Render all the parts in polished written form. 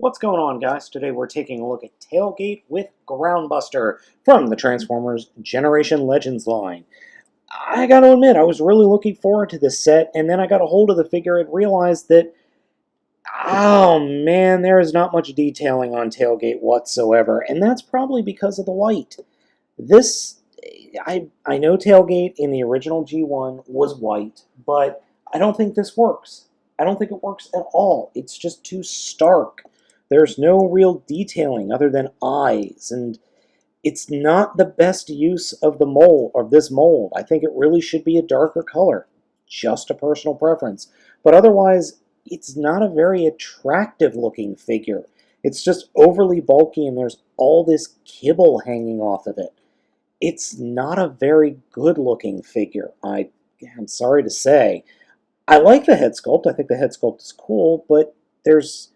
What's going on, guys? Today we're taking a look at Tailgate with Groundbuster from the Transformers Generation Legends line. I gotta admit, I was really looking forward to this set, and then I got a hold of the figure and realized that, oh man, there is not much detailing on Tailgate whatsoever, and that's probably because of the white. This, I know Tailgate in the original G1 was white, but I don't think this works. I don't think it works at all. It's just too stark. There's no real detailing other than eyes, and it's not the best use of the mold, of this mold. I think it really should be a darker color. Just a personal preference. But otherwise, it's not a very attractive looking figure. It's just overly bulky and there's all this kibble hanging off of it. It's not a very good looking figure. I'm sorry to say. I like the head sculpt. I think the head sculpt is cool, but there's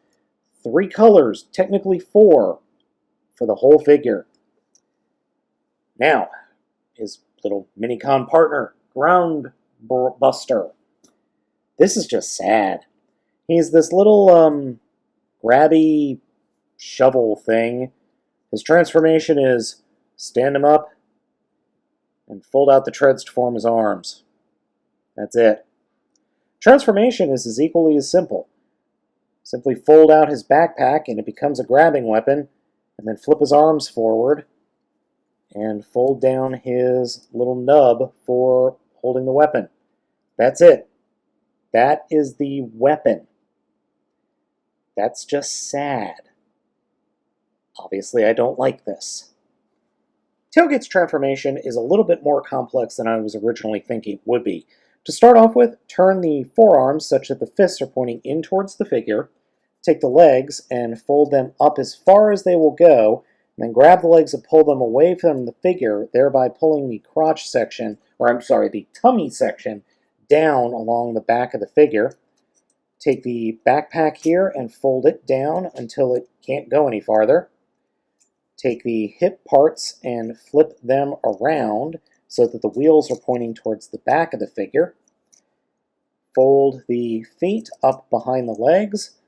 3 colors, technically 4, for the whole figure. Now, his little Minicon partner, Groundbuster. This is just sad. He's this little, grabby shovel thing. His transformation is stand him up and fold out the treads to form his arms. That's it. Transformation is as equally as simple. Simply fold out his backpack and it becomes a grabbing weapon, and then flip his arms forward and fold down his little nub for holding the weapon. That's it. That is the weapon. That's just sad. Obviously, I don't like this. Tailgate's transformation is a little bit more complex than I was originally thinking it would be. To start off with, turn the forearms such that the fists are pointing in towards the figure. Take the legs and fold them up as far as they will go, and then grab the legs and pull them away from the figure, thereby pulling the crotch section, the tummy section, down along the back of the figure. Take the backpack here and fold it down until it can't go any farther. Take the hip parts and flip them around so that the wheels are pointing towards the back of the figure. Fold the feet up behind the legs.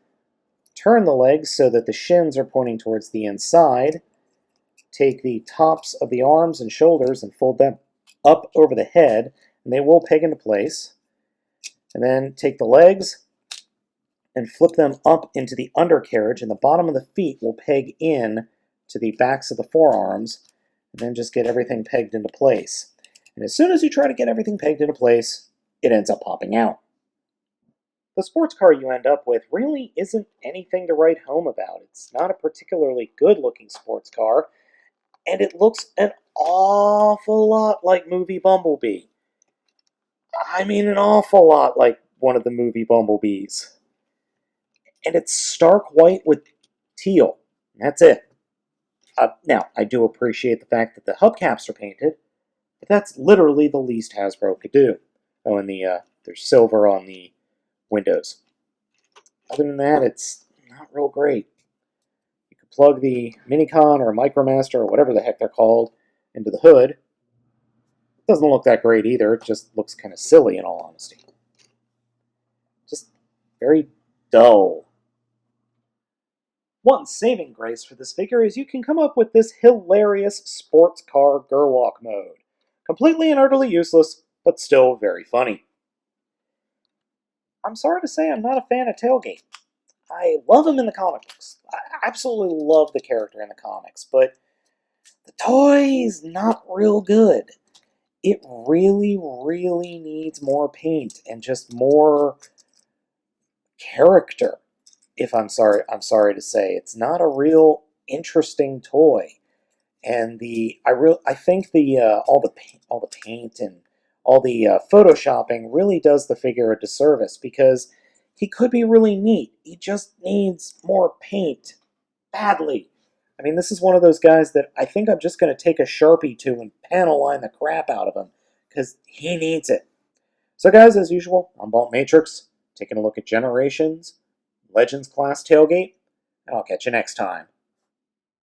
Turn the legs so that the shins are pointing towards the inside. Take the tops of the arms and shoulders and fold them up over the head, and they will peg into place. And then take the legs and flip them up into the undercarriage, and the bottom of the feet will peg in to the backs of the forearms, and then just get everything pegged into place. And as soon as you try to get everything pegged into place, it ends up popping out. The sports car you end up with really isn't anything to write home about. It's not a particularly good-looking sports car, and it looks an awful lot like movie Bumblebee. I mean, an awful lot like one of the movie Bumblebees. And it's stark white with teal. That's it. Now, I do appreciate the fact that the hubcaps are painted, but that's literally the least Hasbro could do. Oh, and there's silver on the windows. Other than that, it's not real great. You can plug the Minicon or Micromaster or whatever the heck they're called into the hood. It doesn't look that great either. It just looks kind of silly in all honesty. Just very dull. One saving grace for this figure is you can come up with this hilarious sports car Gerwalk mode. Completely and utterly useless, but still very funny. I'm sorry to say I'm not a fan of Tailgate. I love him in the comic books. I absolutely love the character in the comics, but the toy's not real good. It really, really needs more paint and just more character. I'm sorry to say, it's not a real interesting toy. And I think all the paint and all the photoshopping really does the figure a disservice, because he could be really neat. He just needs more paint badly. I mean, this is one of those guys that I think I'm just going to take a Sharpie to and panel line the crap out of him, because he needs it. So guys, as usual, I'm Baltmatrix, taking a look at Generations, Legends Class Tailgate, and I'll catch you next time.